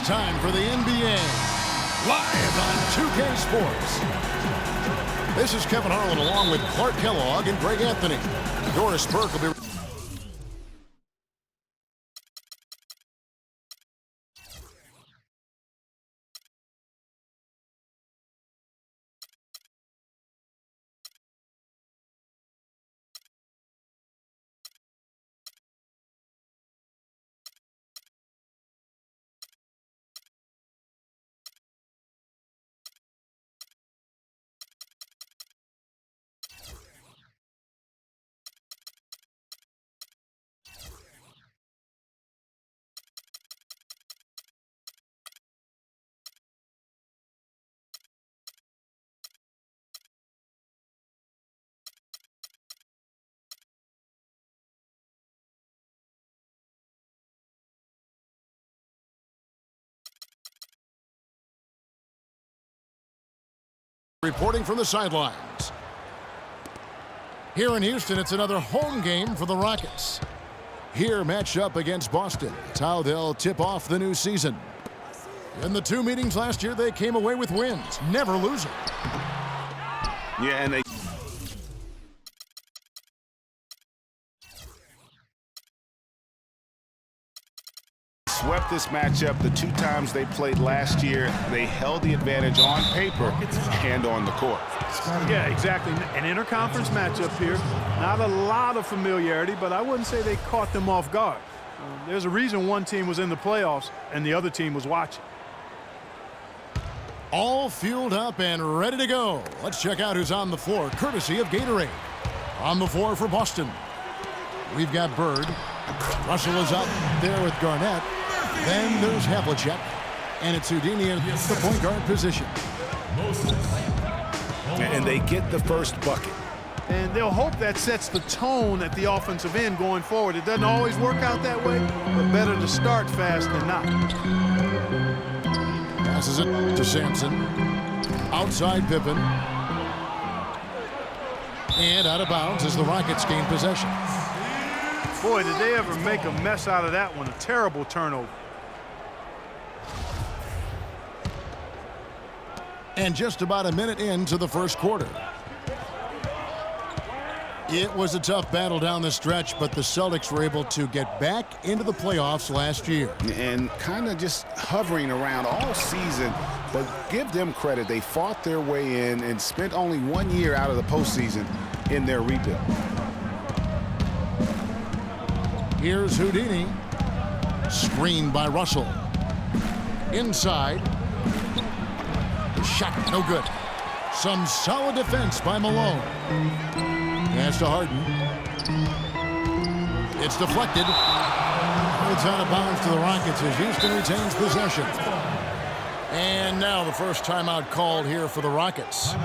time for the NBA, live on 2K Sports. This is Kevin Harlan along with Clark Kellogg and Greg Anthony. Doris Burke will be... Reporting from the sidelines. Here in Houston, it's another home game for the Rockets. Here, matched up against Boston. It's how they'll tip off the new season. In the two meetings last year, they came away with wins, never losing. Yeah, and they swept this matchup the two times they played last year. They held the advantage on paper and on the court. Yeah, exactly. An interconference matchup here. Not a lot of familiarity, but I wouldn't say they caught them off guard. There's a reason one team was in the playoffs and the other team was watching. All fueled up and ready to go. Let's check out who's on the floor, courtesy of Gatorade. On the floor for Boston, we've got Bird. Russell is up there with Garnett. Then there's Havlicek, and it's Houdini in the point guard position. And they get the first bucket. And they'll hope that sets the tone at the offensive end going forward. It doesn't always work out that way, but better to start fast than not. Passes it to Sampson. Outside Pippen. And out of bounds as the Rockets gain possession. Boy, did they ever make a mess out of that one. A terrible turnover. And just about a minute into the first quarter. It was a tough battle down the stretch, but the Celtics were able to get back into the playoffs last year. And kind of just hovering around all season, but give them credit. They fought their way in and spent only 1 year out of the postseason in their rebuild. Here's Houdini. Screened by Russell. Inside. The shot, no good. Some solid defense by Malone. Pass to Harden. It's deflected. It's out of bounds to the Rockets as Houston retains possession. And now the first timeout called here for the Rockets.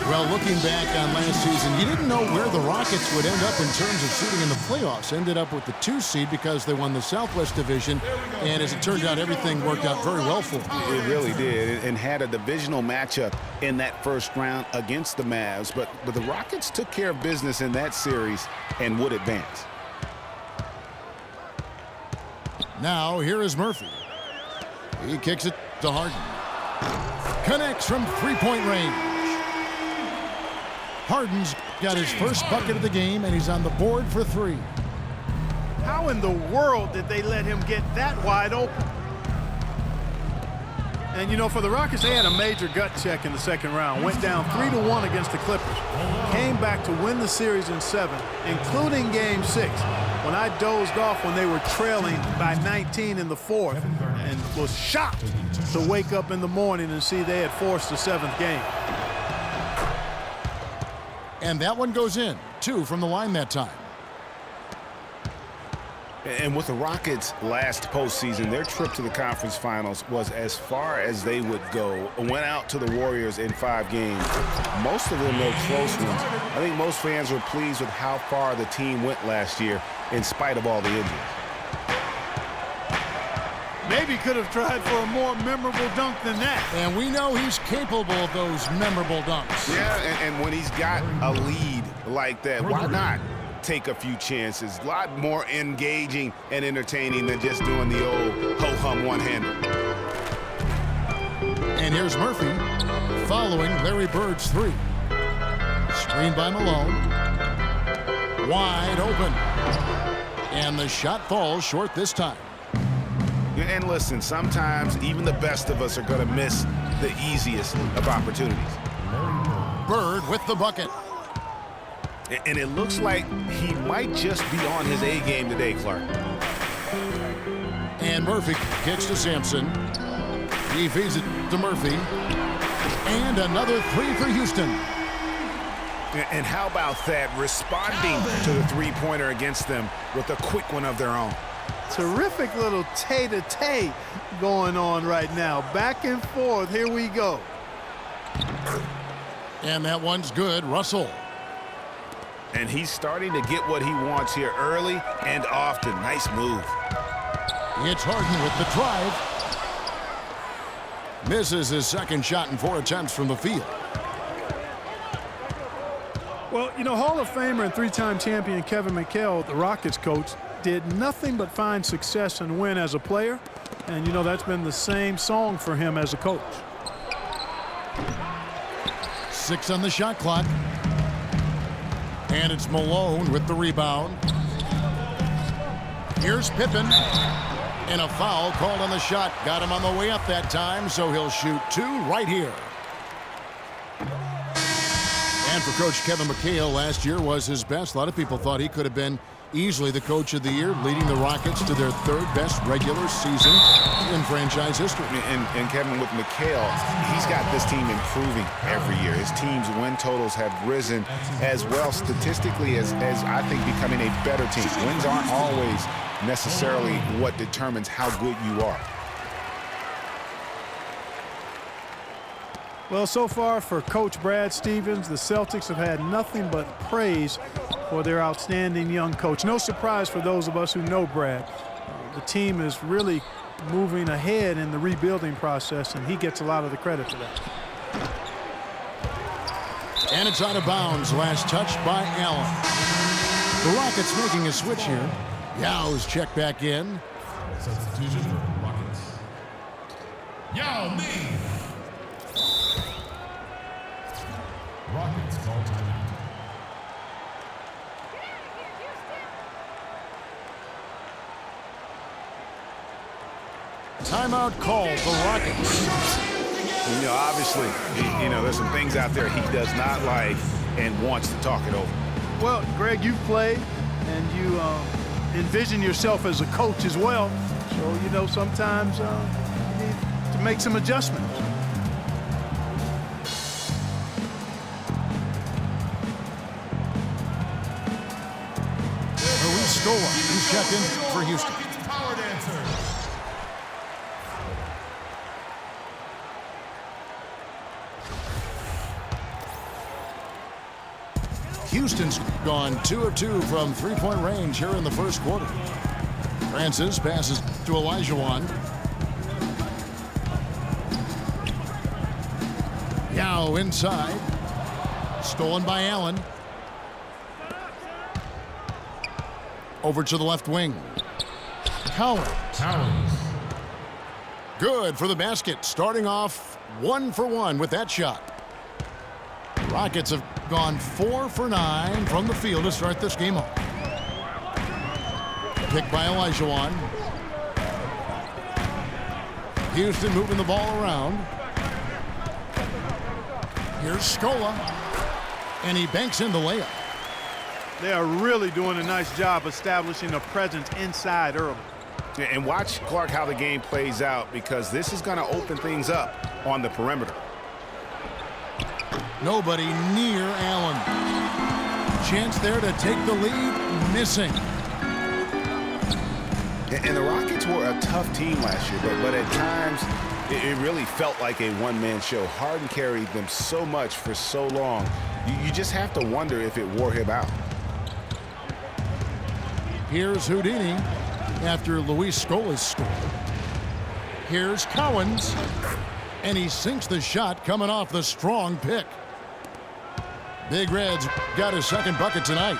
Well, looking back on last season, you didn't know where the Rockets would end up in terms of seeding in the playoffs. Ended up with the 2 seed because they won the Southwest Division, and as it turned out, everything worked out very well for them. It really did, and had a divisional matchup in that first round against the Mavs, but the Rockets took care of business in that series and would advance. Now, here is Murphy. He kicks it to Harden. Connects from three-point range. Harden's got his first bucket of the game, and he's on the board for 3. How in the world did they let him get that wide open? And, you know, for the Rockets, they had a major gut check in the second round. Went down 3-1 against the Clippers. Came back to win the series in 7, including Game 6, when I dozed off when they were trailing by 19 in the 4th and was shocked to wake up in the morning and see they had forced the 7th game. And that one goes in. 2 from the line that time. And with the Rockets' last postseason, their trip to the conference finals was as far as they would go. Went out to the Warriors in 5 games. Most of them no close ones. I think most fans were pleased with how far the team went last year in spite of all the injuries. Maybe could have tried for a more memorable dunk than that. And we know he's capable of those memorable dunks. Yeah, and when he's got a lead like that, why not take a few chances? A lot more engaging and entertaining than just doing the old ho-hum one-hander. And here's Murphy following Larry Bird's three. Screen by Malone. Wide open. And the shot falls short this time. And listen, sometimes even the best of us are going to miss the easiest of opportunities. Bird with the bucket. And it looks like he might just be on his A game today, Clark. And Murphy kicks to Sampson. He feeds it to Murphy. And another three for Houston. And how about that, responding to the three-pointer against them with a quick one of their own. Terrific little tay-to-tay going on right now. Back and forth. Here we go. And that one's good. Russell. And he's starting to get what he wants here early and often. Nice move. It's Harden with the drive. Misses his second shot in 4 attempts from the field. Well, you know, Hall of Famer and three-time champion Kevin McHale, the Rockets coach, did nothing but find success and win as a player. And, you know, that's been the same song for him as a coach. 6 on the shot clock. And it's Malone with the rebound. Here's Pippen. And a foul called on the shot. Got him on the way up that time, so he'll shoot 2 right here. And for Coach Kevin McHale, last year was his best. A lot of people thought he could have been easily the coach of the year, leading the Rockets to their 3rd best regular season in franchise history. And Kevin, with McHale, he's got this team improving every year. His team's win totals have risen as well statistically as I think becoming a better team. Wins aren't always necessarily what determines how good you are. Well, so far for Coach Brad Stevens, the Celtics have had nothing but praise for their outstanding young coach. No surprise for those of us who know Brad. The team is really moving ahead in the rebuilding process, and he gets a lot of the credit for that. And it's out of bounds. Last touch by Allen. The Rockets making a switch here. Yao's checked back in. Substitution for Rockets. Yao Ming. Rockets call timeout. Timeout called the Rockets. You know, obviously, you know, there's some things out there he does not like and wants to talk it over. Well, Greg, you've played, and you envision yourself as a coach as well. So, you know, sometimes you need to make some adjustments. He's checked in for Houston. Power dancer. Houston's gone 2 of 2 from three-point range here in the first quarter. Francis passes to Olajuwon. Yao inside. Stolen by Allen. Over to the left wing. Coward. Good for the basket. Starting off 1 for 1 with that shot. Rockets have gone 4 for 9 from the field to start this game off. Picked by Olajuwon. Houston moving the ball around. Here's Scola. And he banks in the layup. They are really doing a nice job establishing a presence inside early. And watch, Clark, how the game plays out, because this is going to open things up on the perimeter. Nobody near Allen. Chance there to take the lead. Missing. And the Rockets were a tough team last year, but at times it really felt like a one-man show. Harden carried them so much for so long. You just have to wonder if it wore him out. Here's Houdini after Luis Scola's score. Here's Cowens. And he sinks the shot coming off the strong pick. Big Red's got his second bucket tonight.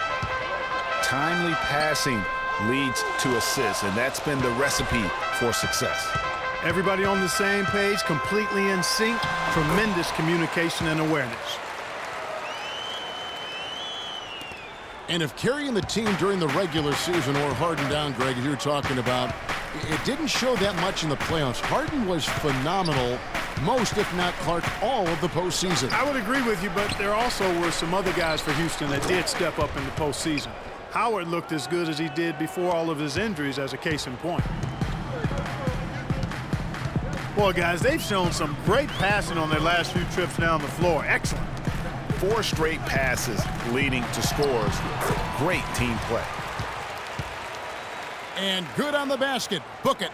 Timely passing leads to assists, and that's been the recipe for success. Everybody on the same page, completely in sync. Tremendous communication and awareness. And if carrying the team during the regular season or Harden down, Greg, as you were talking about, it didn't show that much in the playoffs. Harden was phenomenal most, if not Clark, all of the postseason. I would agree with you, but there also were some other guys for Houston that did step up in the postseason. Howard looked as good as he did before all of his injuries, as a case in point. Well, guys, they've shown some great passing on their last few trips down the floor. Excellent. 4 straight passes leading to scores. Great team play. And good on the basket. Book it.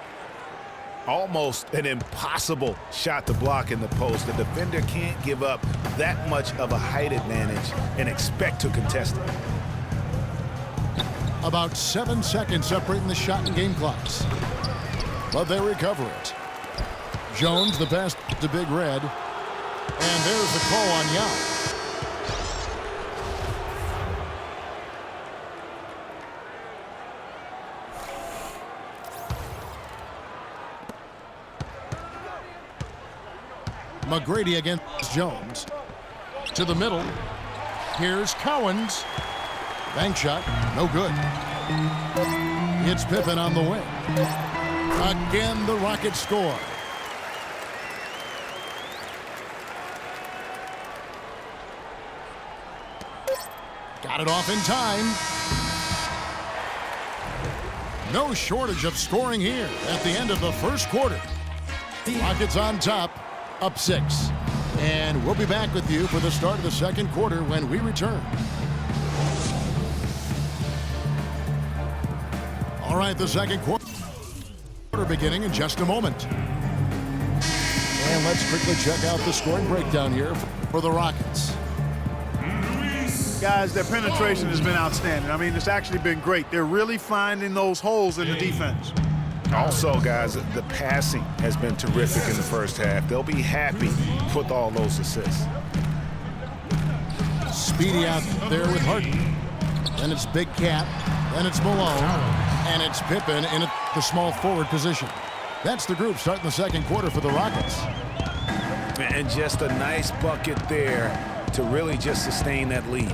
Almost an impossible shot to block in the post. The defender can't give up that much of a height advantage and expect to contest it. About 7 seconds separating the shot and game clocks. But they recover it. Jones, the pass to Big Red. And there's the call on Yao. McGrady against Jones. To the middle. Here's Cowens. Bank shot, no good. It's Pippen on the wing. Again, the Rockets score. Got it off in time. No shortage of scoring here at the end of the first quarter. Rockets on top, up 6. And we'll be back with you for the start of the second quarter when we return. All right, the second quarter beginning in just a moment. And let's quickly check out the scoring breakdown here for the Rockets. Guys, their penetration has been outstanding. I mean, it's actually been great. They're really finding those holes in the defense. Also, guys, the passing has been terrific in the first half. They'll be happy with all those assists. Speedy out there with Harden. Then it's Big Cat. Then it's Malone. And it's Pippen in the small forward position. That's the group starting the second quarter for the Rockets. And just a nice bucket there to really just sustain that lead.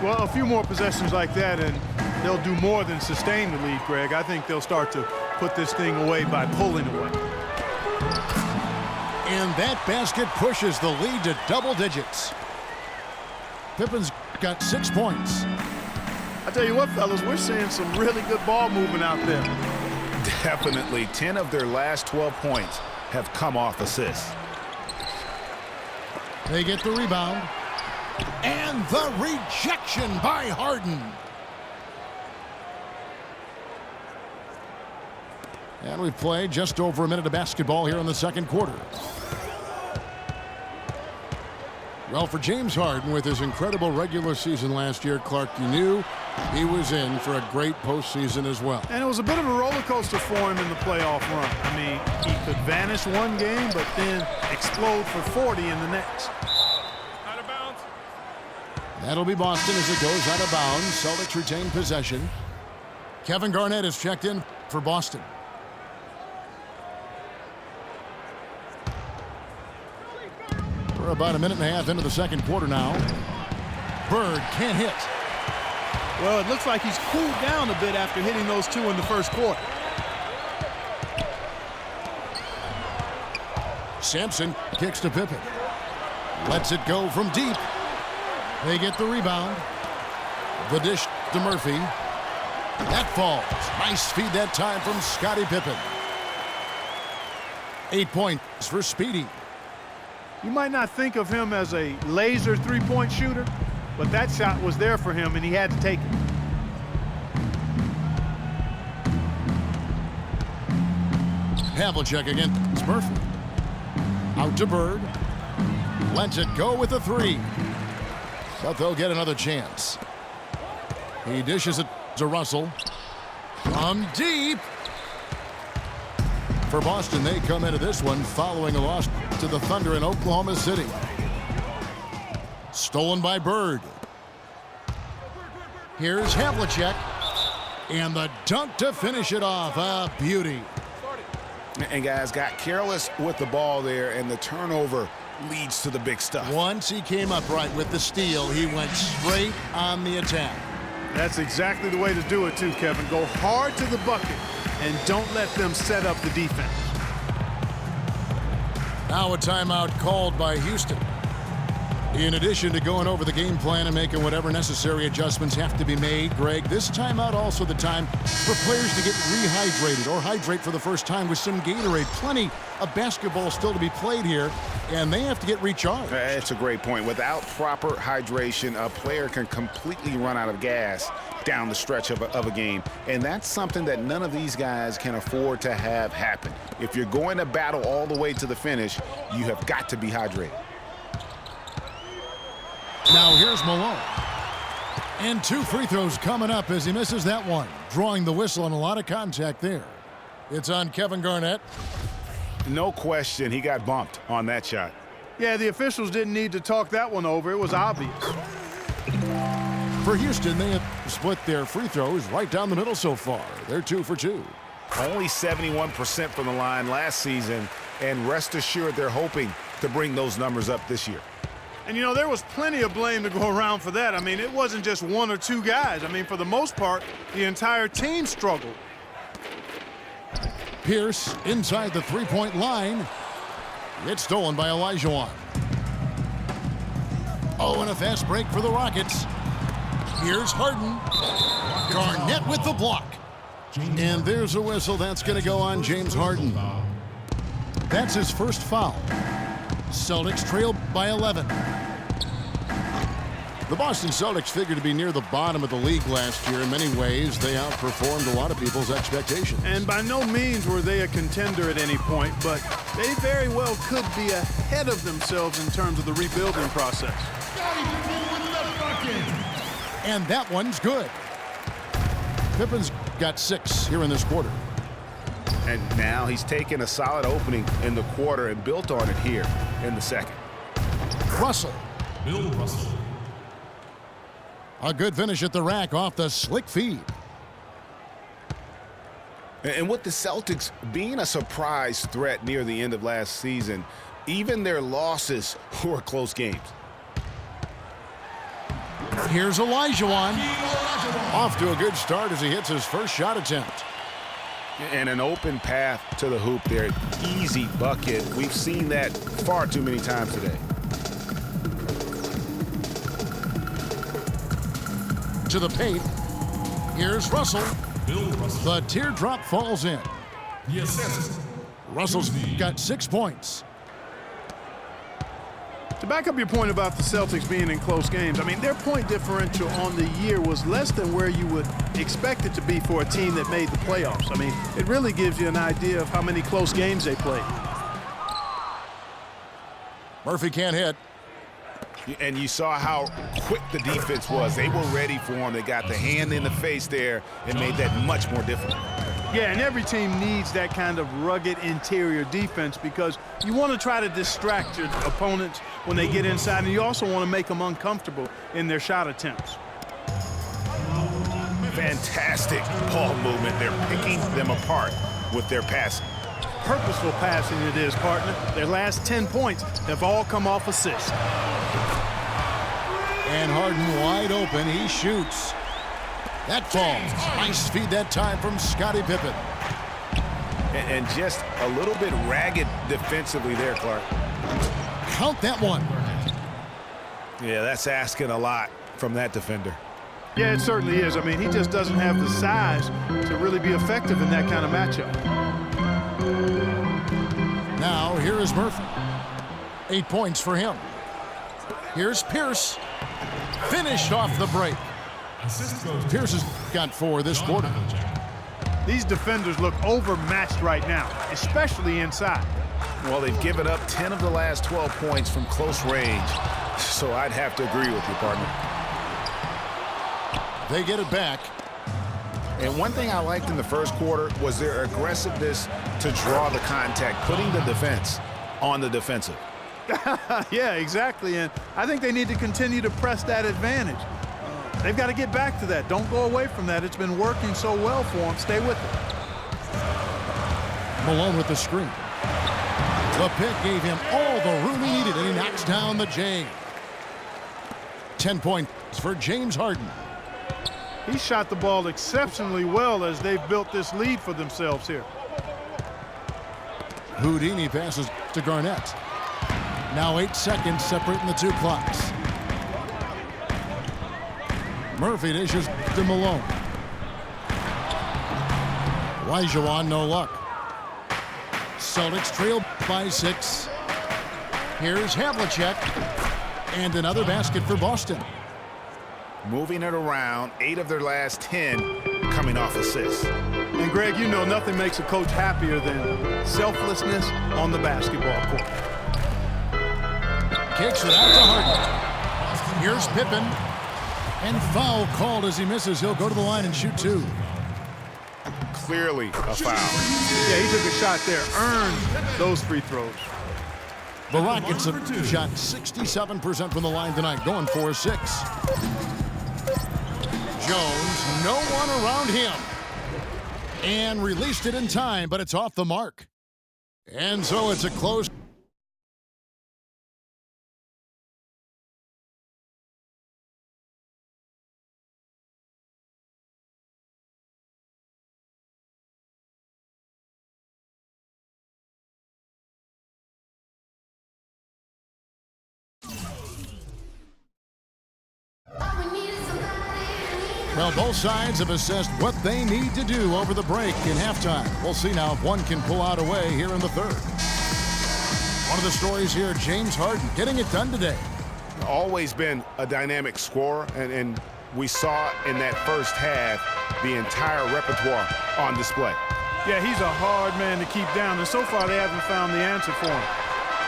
Well, a few more possessions like that, and they'll do more than sustain the lead, Greg. I think they'll start to put this thing away by pulling away. And that basket pushes the lead to double digits. Pippen's got 6 points. I tell you what, fellas, we're seeing some really good ball movement out there. Definitely. 10 of their last 12 points have come off assists. They get the rebound. And the rejection by Harden. And we've played just over a minute of basketball here in the second quarter. Well, for James Harden, with his incredible regular season last year, Clark, you knew he was in for a great postseason as well. And it was a bit of a roller coaster for him in the playoff run. I mean, he could vanish one game, but then explode for 40 in the next. Out of bounds. That'll be Boston as it goes out of bounds. Celtics retain possession. Kevin Garnett is checked in for Boston. We're about a minute and a half into the second quarter now. Bird can't hit. Well, it looks like he's cooled down a bit after hitting those 2 in the first quarter. Sampson kicks to Pippen. Lets it go from deep. They get the rebound. The dish to Murphy. That falls. Nice feed that time from Scottie Pippen. 8 points for Speedy. You might not think of him as a laser three-point shooter, but that shot was there for him, and he had to take it. Havlicek against Murphy. Out to Bird. Lets it go with a 3. But they'll get another chance. He dishes it to Russell. From deep. For Boston, they come into this one following a loss to the Thunder in Oklahoma City. Stolen by Bird. Here's Havlicek. And the dunk to finish it off. A beauty. And guys got careless with the ball there, and the turnover leads to the big stuff. Once he came upright with the steal, he went straight on the attack. That's exactly the way to do it too, Kevin. Go hard to the bucket and don't let them set up the defense. Now a timeout called by Houston. In addition to going over the game plan and making whatever necessary adjustments have to be made, Greg, this timeout also the time for players to get rehydrated or hydrate for the first time with some Gatorade. Plenty of basketball still to be played here, and they have to get recharged. That's a great point. Without proper hydration, a player can completely run out of gas down the stretch of a game, and that's something that none of these guys can afford to have happen. If you're going to battle all the way to the finish, you have got to be hydrated. Now here's Malone. And 2 free throws coming up as he misses that one. Drawing the whistle and a lot of contact there. It's on Kevin Garnett. No question, he got bumped on that shot. Yeah, the officials didn't need to talk that one over. It was obvious. For Houston, they have split their free throws right down the middle so far. They're 2 for 2. Only 71% from the line last season, and rest assured they're hoping to bring those numbers up this year. And, you know, there was plenty of blame to go around for that. I mean, it wasn't just 1 or 2 guys. I mean, for the most part, the entire team struggled. Pierce inside the three-point line. It's stolen by Olajuwon. Oh, and a fast break for the Rockets. Here's Harden. Garnett with the block. And there's a whistle. That's going to go on James Harden. That's his first foul. Celtics trail by 11. The Boston Celtics figured to be near the bottom of the league last year. In many ways, they outperformed a lot of people's expectations. And by no means were they a contender at any point, but they very well could be ahead of themselves in terms of the rebuilding process. And that one's good. Pippen's got 6 here in this quarter. And now he's taken a solid opening in the quarter and built on it here in the second. Russell. Bill Russell. A good finish at the rack off the slick feed. And with the Celtics being a surprise threat near the end of last season, even their losses were close games. Here's Olajuwon. Off to a good start as he hits his first shot attempt. And an open path to the hoop there. Easy bucket. We've seen that far too many times today. To the paint. Here's Russell. Bill Russell. The teardrop falls in. Yes. Russell's got 6 points. To back up your point about the Celtics being in close games, I mean, their point differential on the year was less than where you would expect it to be for a team that made the playoffs. I mean, it really gives you an idea of how many close games they played. Murphy can't hit. And you saw how quick the defense was. They were ready for him. They got the hand in the face there and made that much more difficult. Yeah, and every team needs that kind of rugged interior defense because you want to try to distract your opponents when they get inside, and you also want to make them uncomfortable in their shot attempts. Fantastic ball movement. They're picking them apart with their passing. Purposeful passing it is, partner. Their last 10 points have all come off assists. And Harden wide open. He shoots. That falls. Nice feed that time from Scottie Pippen. And just a little bit ragged defensively there, Clark. Count that one. Yeah, that's asking a lot from that defender. Yeah, it certainly is. I mean, he just doesn't have the size to really be effective in that kind of matchup. Now, here is Murphy. 8 points for him. Here's Pierce. Finished off the break. Pierce has got 4 this quarter. These defenders look overmatched right now, especially inside. Well, they've given up 10 of the last 12 points from close range, so I'd have to agree with you, partner. They get it back. And one thing I liked in the first quarter was their aggressiveness to draw the contact, putting the defense on the defensive. Yeah, exactly. And I think they need to continue to press that advantage. They've got to get back to that. Don't go away from that. It's been working so well for them. Stay with it. Malone with the screen. The pick gave him all the room he needed, and he knocks down the J. 10 points for James Harden. He shot the ball exceptionally well as they've built this lead for themselves here. Houdini passes to Garnett. Now 8 seconds separating the two clocks. Murphy dishes to Malone. Olajuwon, no luck. Celtics trail by 6. Here's Havlicek. And another basket for Boston. Moving it around, 8 of their last 10 coming off assists. And Greg, you know nothing makes a coach happier than selflessness on the basketball court. Kicks it out to Harden. Here's Pippen. And foul called as he misses. He'll go to the line and shoot 2. Clearly a foul. Yeah, he took a shot there, earned those free throws. The Rockets have shot 67% from the line tonight, going 4-6. Jones, no one around him. And released it in time, but it's off the mark. And so it's a close. Well, both sides have assessed what they need to do over the break in halftime. We'll see now if one can pull out a way here in the third. One of the stories here, James Harden getting it done today. Always been a dynamic scorer, and we saw in that first half the entire repertoire on display. Yeah, he's a hard man to keep down, and so far they haven't found the answer for him.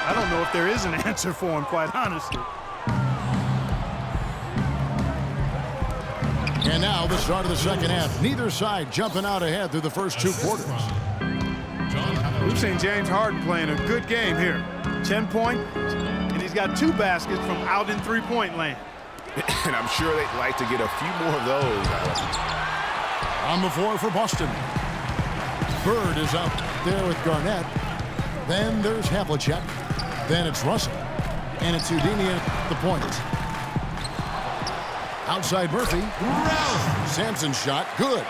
I don't know if there is an answer for him, quite honestly. And now the start of the second half. Neither side jumping out ahead through the first 2 quarters. We've seen James Harden playing a good game here. 10 points, and he's got 2 baskets from out in three-point land. And I'm sure they'd like to get a few more of those. On the floor for Boston. Bird is up there with Garnett. Then there's Havlicek. Then it's Russell. And it's Houdini at the point. Outside Murphy. Sampson's shot, good.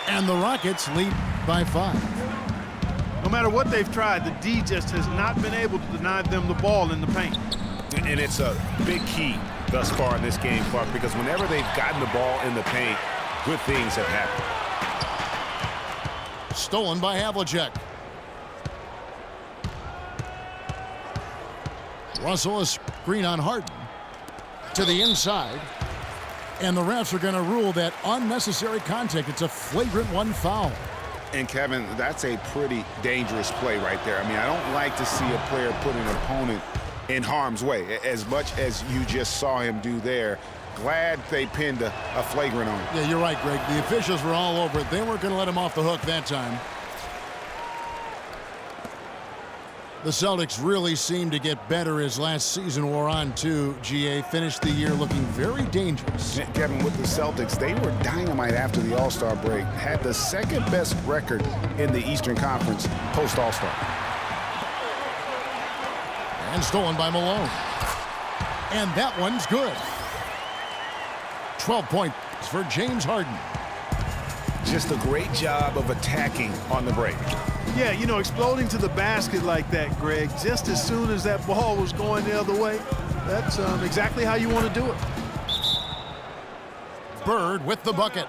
And the Rockets lead by 5. No matter what they've tried, the D just has not been able to deny them the ball in the paint. And it's a big key thus far in this game, Clark, because whenever they've gotten the ball in the paint, good things have happened. Stolen by Havlicek. Russell, a screen on Harden. To the inside. And the refs are going to rule that unnecessary contact. It's a flagrant 1 foul. And, Kevin, that's a pretty dangerous play right there. I mean, I don't like to see a player put an opponent in harm's way, as much as you just saw him do there. Glad they pinned a flagrant on him. Yeah, you're right, Greg. The officials were all over it. They weren't going to let him off the hook that time. The Celtics really seemed to get better as last season wore on, too. GA finished the year looking very dangerous. Kevin, with the Celtics, they were dynamite after the All-Star break. Had the second best record in the Eastern Conference post-All-Star. And stolen by Malone. And that one's good. 12 points for James Harden. Just a great job of attacking on the break. Yeah, you know, exploding to the basket like that, Greg, just as soon as that ball was going the other way, that's exactly how you want to do it. Bird with the bucket.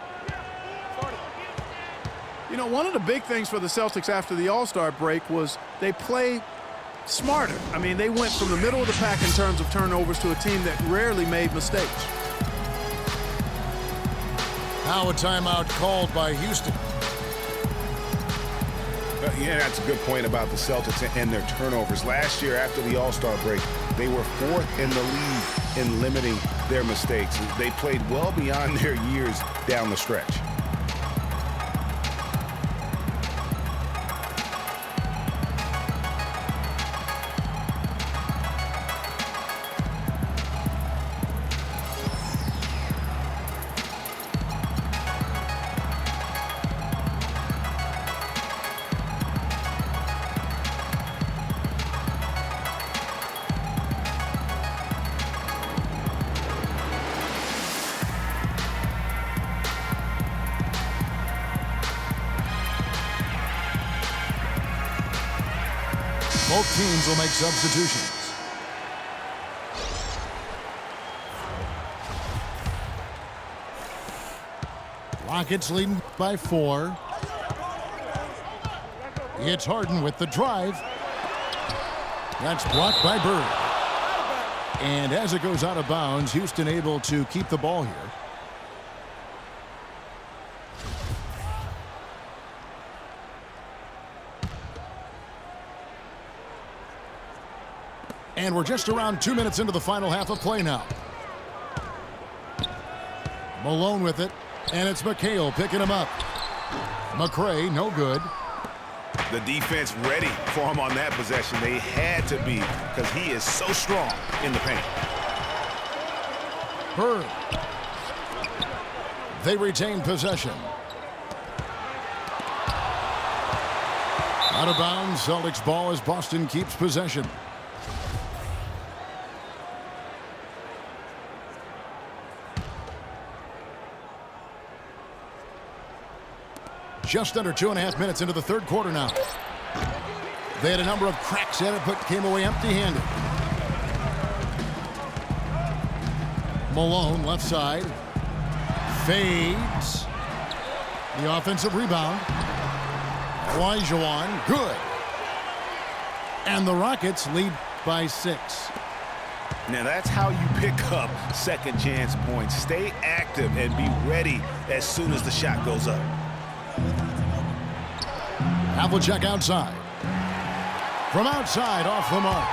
You know, one of the big things for the Celtics after the All-Star break was they played smarter. I mean, they went from the middle of the pack in terms of turnovers to a team that rarely made mistakes. Now a timeout called by Houston. Yeah, that's a good point about the Celtics and their turnovers. Last year, after the All-Star break, they were 4th in the league in limiting their mistakes. They played well beyond their years down the stretch. Both teams will make substitutions. Rockets leading by 4. It's Harden with the drive. That's blocked by Bird. And as it goes out of bounds, Houston able to keep the ball here. And we're just around 2 minutes into the final half of play now. Malone with it, and it's McHale picking him up. McRae, no good. The defense ready for him on that possession. They had to be, because he is so strong in the paint. Bird. They retain possession. Out of bounds, Celtics ball as Boston keeps possession. Just under 2.5 minutes into the third quarter now. They had a number of cracks at it, but came away empty-handed. Malone, left side. Fades. The offensive rebound. Olajuwon, good. And the Rockets lead by 6. Now that's how you pick up second chance points. Stay active and be ready as soon as the shot goes up. Havlicek outside. From outside, off the mark.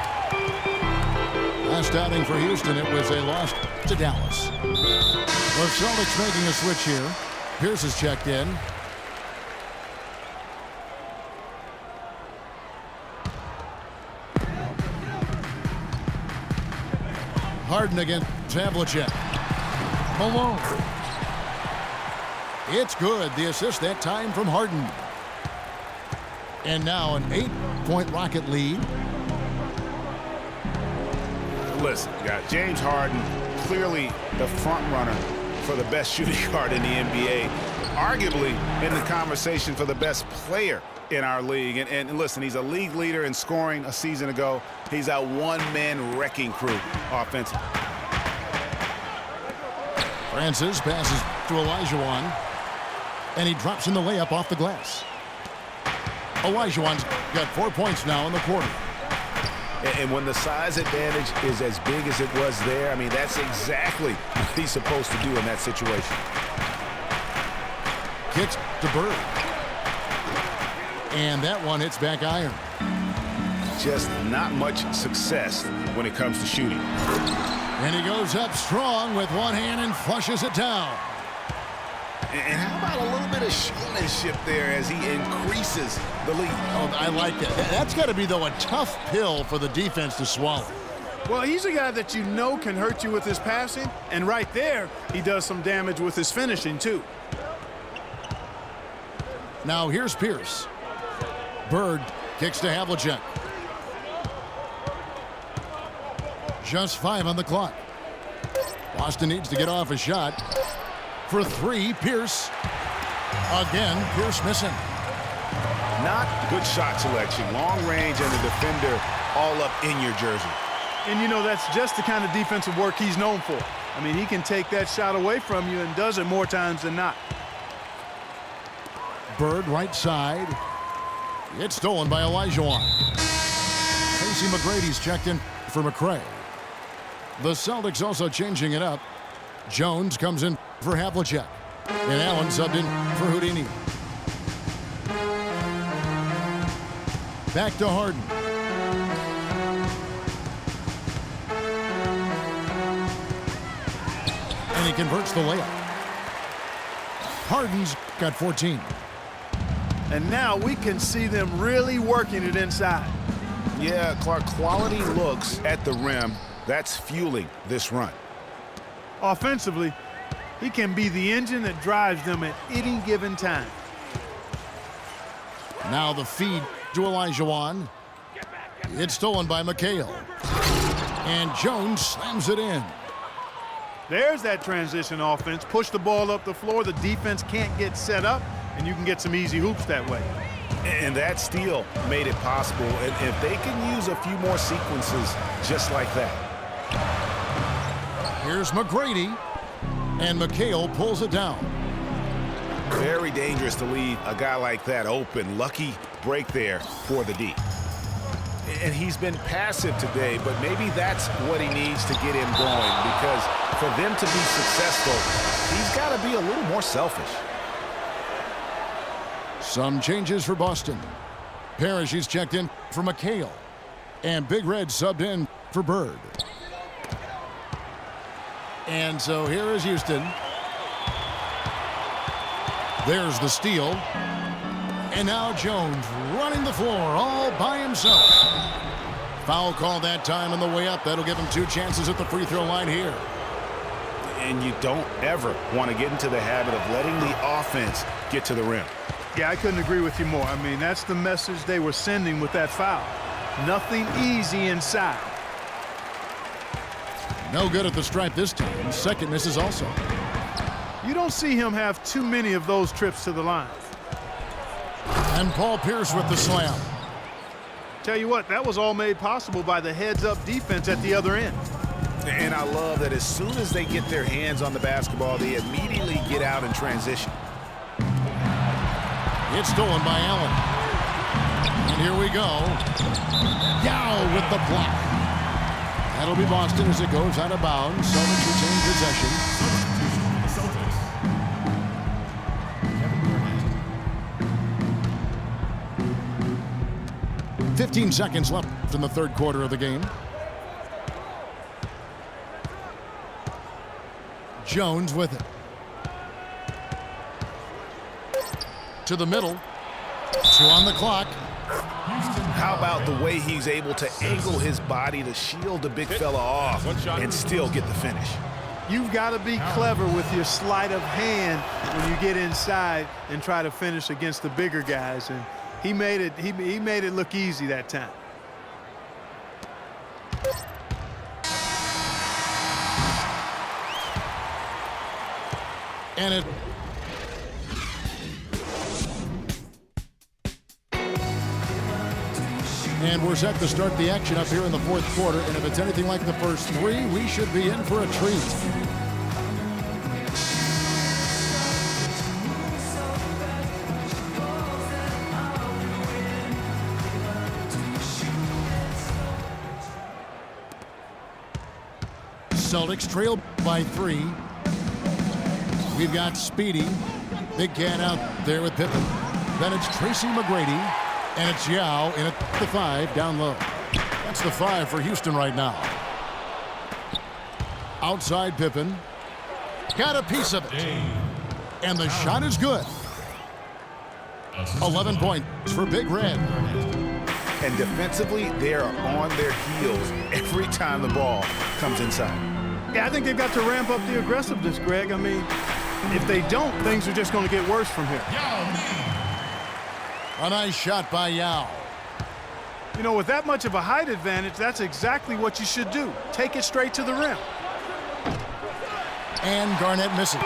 Last outing for Houston, it was a loss to Dallas. The Celtics making a switch here. Pierce is checked in. Harden against Havlicek. Malone. It's good. The assist that time from Harden. And now an 8-point Rocket lead. Listen, got James Harden, clearly the front runner for the best shooting guard in the NBA, arguably in the conversation for the best player in our league. And listen, he's a league leader in scoring a season ago. He's a one-man wrecking crew offensively. Francis passes to Olajuwon, and he drops in the layup off the glass. Olajuwon's got 4 points now in the quarter. And when the size advantage is as big as it was there, I mean, that's exactly what he's supposed to do in that situation. Kicks to Bird. And that one hits back iron. Just not much success when it comes to shooting. And he goes up strong with one hand and flushes it down. And how about a little bit of showmanship there as he increases the lead? Oh, I like that. That's got to be, though, a tough pill for the defense to swallow. Well, he's a guy that you know can hurt you with his passing, and right there, he does some damage with his finishing, too. Now here's Pierce. Bird kicks to Havlicek. Just 5 on the clock. Boston needs to get off a shot. For 3, Pierce. Again, Pierce missing. Not good shot selection. Long range and the defender all up in your jersey. And, you know, that's just the kind of defensive work he's known for. I mean, he can take that shot away from you and does it more times than not. Bird, right side. It's stolen by Olajuwon. Casey McGrady's checked in for McRae. The Celtics also changing it up. Jones comes in for Havlicek. And Allen subbed in for Houdini. Back to Harden. And he converts the layup. Harden's got 14. And now we can see them really working it inside. Yeah, Clark, quality looks at the rim. That's fueling this run. Offensively, he can be the engine that drives them at any given time. Now the feed to Olajuwon. It's stolen by McHale. And Jones slams it in. There's that transition offense. Push the ball up the floor. The defense can't get set up, and you can get some easy hoops that way. And that steal made it possible. And if they can use a few more sequences just like that. Here's McGrady, and McHale pulls it down. Very dangerous to leave a guy like that open. Lucky break there for the D. And he's been passive today, but maybe that's what he needs to get him going, because for them to be successful, he's got to be a little more selfish. Some changes for Boston. Parrish is checked in for McHale, and Big Red subbed in for Bird. And so here is Houston. There's the steal. And now Jones running the floor all by himself. Foul call that time on the way up. That'll give him 2 chances at the free throw line here. And you don't ever want to get into the habit of letting the offense get to the rim. Yeah, I couldn't agree with you more. I mean, that's the message they were sending with that foul. Nothing easy inside. No good at the stripe this time. Second misses also. You don't see him have too many of those trips to the line. And Paul Pierce with the slam. Tell you what, that was all made possible by the heads-up defense at the other end. And I love that as soon as they get their hands on the basketball, they immediately get out in transition. It's stolen by Allen. And here we go. Yao with the block. That'll be Boston as it goes out of bounds. Celtics retain possession. Celtics. 15 seconds left in the third quarter of the game. Jones with it. To the middle. 2 on the clock. How about the way he's able to angle his body to shield the big fella off and still get the finish? You've got to be clever with your sleight of hand when you get inside and try to finish against the bigger guys. And he made it. He made it look easy that time. And it. And we're set to start the action up here in the fourth quarter. And if it's anything like the first 3, we should be in for a treat. Celtics trail by 3. We've got Speedy. Big cat out there with Pippen. Then it's Tracy McGrady. And it's Yao in at the 5 down low. That's the 5 for Houston right now. Outside Pippen. Got a piece of it. And the shot is good. 11 points for Big Red. And defensively, they are on their heels every time the ball comes inside. Yeah, I think they've got to ramp up the aggressiveness, Greg. I mean, if they don't, things are just going to get worse from here. A nice shot by Yao. You know, with that much of a height advantage, that's exactly what you should do. Take it straight to the rim. And Garnett misses.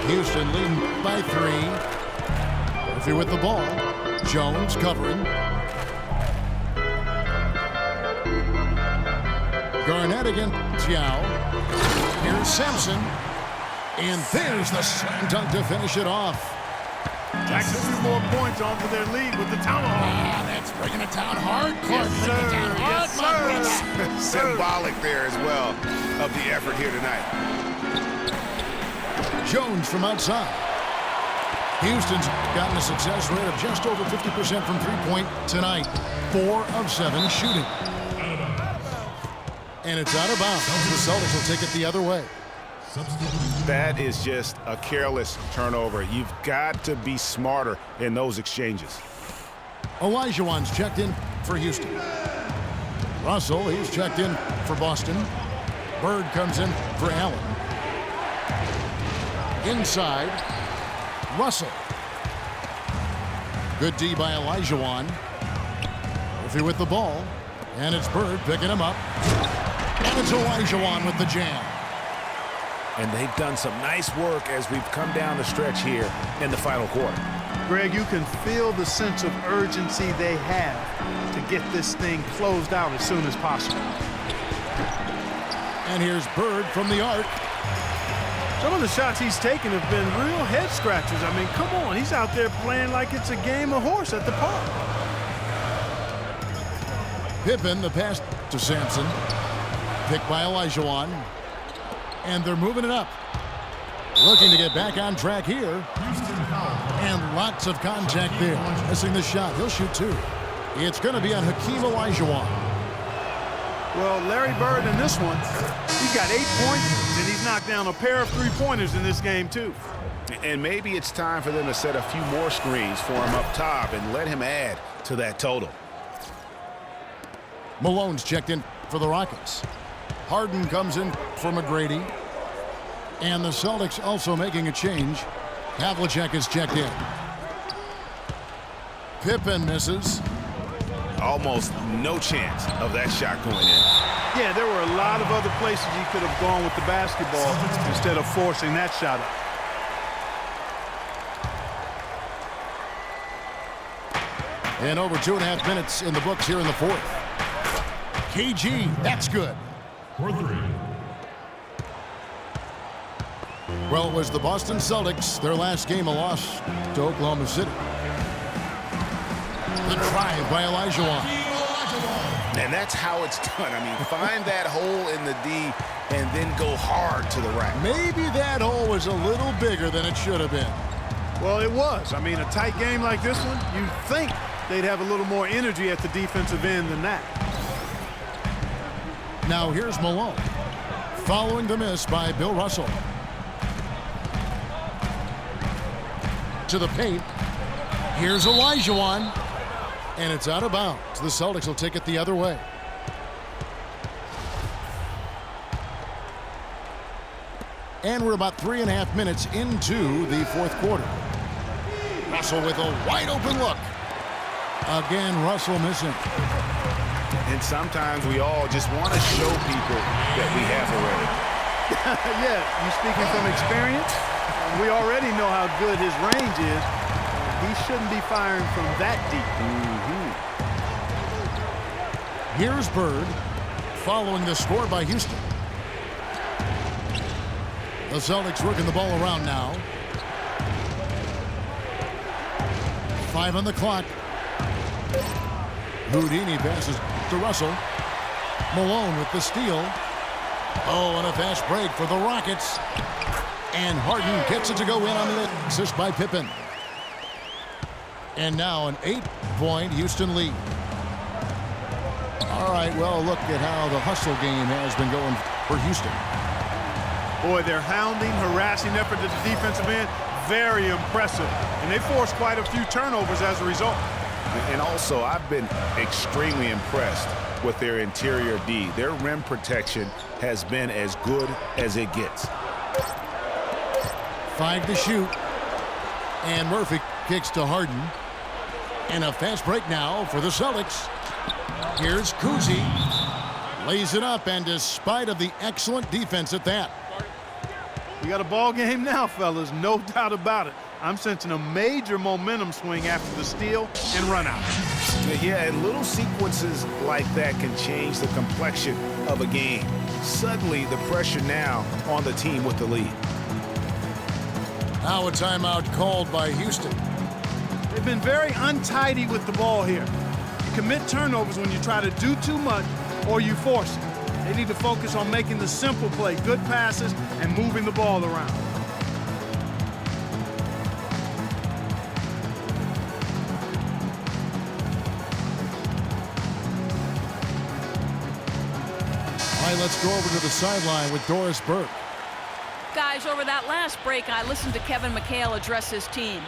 Houston leading by 3. Murphy with the ball. Jones covering. Garnett against Yao. Here's Sampson. And there's the slam dunk to finish it off. Jackson 2 more points on for their lead with the tomahawk. That's bringing it down hard, Clark. Yes, Bringing it sir. down hard, Yes, my sir. friends. Symbolic there as well of the effort here tonight. Jones from outside. Houston's gotten a success rate of just over 50% from three-point tonight. 4 of 7 shooting. And it's out of bounds. The Celtics will take it the other way. That is just a careless turnover. You've got to be smarter in those exchanges. Olajuwon's checked in for Houston. Russell, he's checked in for Boston. Bird comes in for Allen. Inside, Russell. Good D by Olajuwon. Murphy with the ball. And it's Bird picking him up. And it's Olajuwon with the jam. And they've done some nice work as we've come down the stretch here in the final quarter. Greg, you can feel the sense of urgency they have to get this thing closed out as soon as possible. And here's Bird from the arc. Some of the shots he's taken have been real head scratchers. I mean, come on, he's out there playing like it's a game of horse at the park. Pippen, the pass to Sampson. Picked by Olajuwon. And they're moving it up. Looking to get back on track here. And lots of contact there. Missing the shot. He'll shoot two. It's going to be on Hakeem Olajuwon. Well, Larry Bird in this one, he's got 8 points, and he's knocked down a pair of three-pointers in this game, too. And maybe it's time for them to set a few more screens for him up top and let him add to that total. Malone's checked in for the Rockets. Harden comes in for McGrady. And the Celtics also making a change. Havlicek is checked in. Pippen misses. Almost no chance of that shot going in. Yeah, there were a lot of other places he could have gone with the basketball instead of forcing that shot up. And over 2.5 minutes in the books here in the fourth. KG, that's good. For three. Well, it was the Boston Celtics, their last game a loss to Oklahoma City. The drive by Olajuwon. And that's how it's done. I mean, find that hole in the D and then go hard to the rack. Maybe that hole was a little bigger than it should have been. Well, it was. I mean, a tight game like this one, you'd think they'd have a little more energy at the defensive end than that. Now here's Malone. Following the miss by Bill Russell. To the paint. Here's Olajuwon. And it's out of bounds. The Celtics will take it the other way. And we're about 3.5 minutes into the fourth quarter. Russell with a wide open look. Again, Russell missing. And sometimes we all just want to show people that we have already. Yeah, you speaking from experience? We already know how good his range is. He shouldn't be firing from that deep. Here's Bird following the score by Houston. The Celtics working the ball around now. 5 on the clock. Houdini passes to Russell. Malone with the steal. Oh, and a fast break for the Rockets. And Harden gets it to go in on the assist by Pippen. And now an 8-point Houston lead. All right, well, look at how the hustle game has been going for Houston. Boy, their hounding, harassing effort at the defensive end, very impressive. And they forced quite a few turnovers as a result. And also, I've been extremely impressed with their interior D. Their rim protection has been as good as it gets. 5 to shoot. And Murphy kicks to Harden. And a fast break now for the Celtics. Here's Kuzi. Lays it up, and despite of the excellent defense at that. We got a ball game now, fellas, no doubt about it. I'm sensing a major momentum swing after the steal and run out. Yeah, and little sequences like that can change the complexion of a game. Suddenly, the pressure now on the team with the lead. Now a timeout called by Houston. They've been very untidy with the ball here. You commit turnovers when you try to do too much or you force it. They need to focus on making the simple play, good passes, and moving the ball around. All right, let's go over to the sideline with Doris Burke. Guys, over that last break, I listened to Kevin McHale address his team.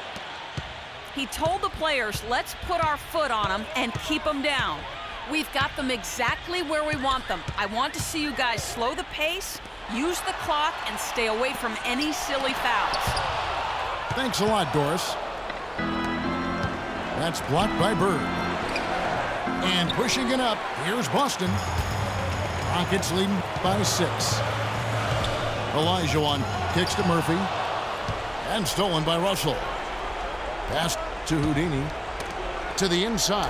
He told the players, let's put our foot on them and keep them down. We've got them exactly where we want them. I want to see you guys slow the pace, use the clock, and stay away from any silly fouls. Thanks a lot, Doris. That's blocked by Bird. And pushing it up, here's Boston. Rockets leading by 6. Olajuwon kicks to Murphy. And stolen by Russell. Pass to Houdini. To the inside.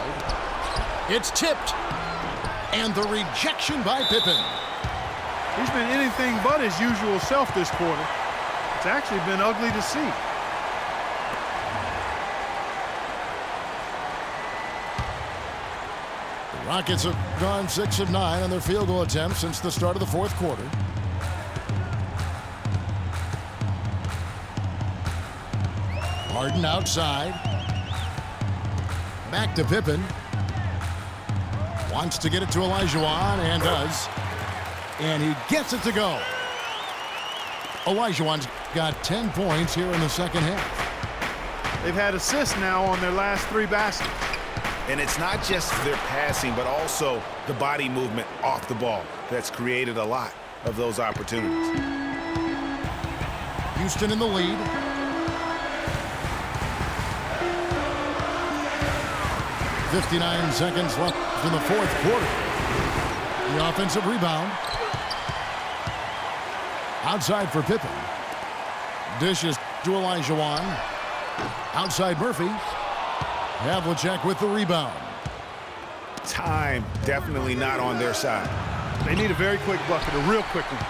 It's tipped. And the rejection by Pippen. He's been anything but his usual self this quarter. It's actually been ugly to see. The Rockets have gone 6 of 9 on their field goal attempts since the start of the fourth quarter. Harden outside. Back to Pippen. Wants to get it to Olajuwon and does. And he gets it to go. Olajuwon's got 10 points here in the second half. They've had assists now on their last 3 baskets. And it's not just their passing, but also the body movement off the ball that's created a lot of those opportunities. Houston in the lead. .59 seconds left in the fourth quarter. The offensive rebound. Outside for Pippen. Dishes to Olajuwon. Outside Murphy. Havlicek with the rebound. Time definitely not on their side. They need a very quick bucket, a real quick one.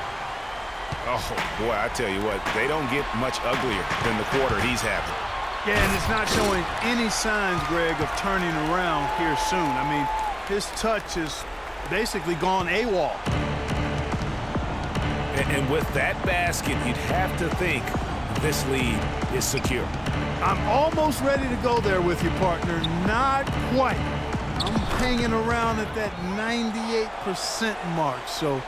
Oh, boy, I tell you what, they don't get much uglier than the quarter he's having. Yeah, and it's not showing any signs, Greg, of turning around here soon. I mean, his touch is basically gone AWOL. And with that basket, you'd have to think this lead is secure. I'm almost ready to go there with you, partner. Not quite. I'm hanging around at that 98% mark, so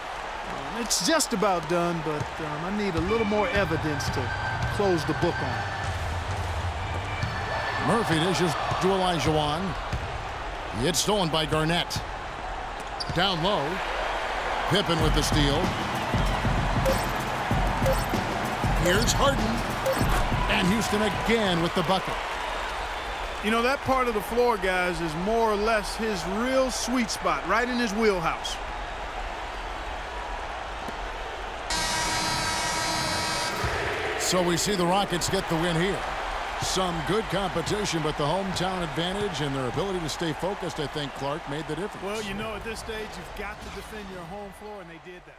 it's just about done, but I need a little more evidence to close the book on. Murphy dishes to Olajuwon. It's stolen by Garnett. Down low. Pippen with the steal. Here's Harden. And Houston again with the bucket. You know, that part of the floor, guys, is more or less his real sweet spot, right in his wheelhouse. So we see the Rockets get the win here. Some good competition, but the hometown advantage and their ability to stay focused, I think, Clark, made the difference. Well, you know, at this stage, you've got to defend your home floor, and they did that.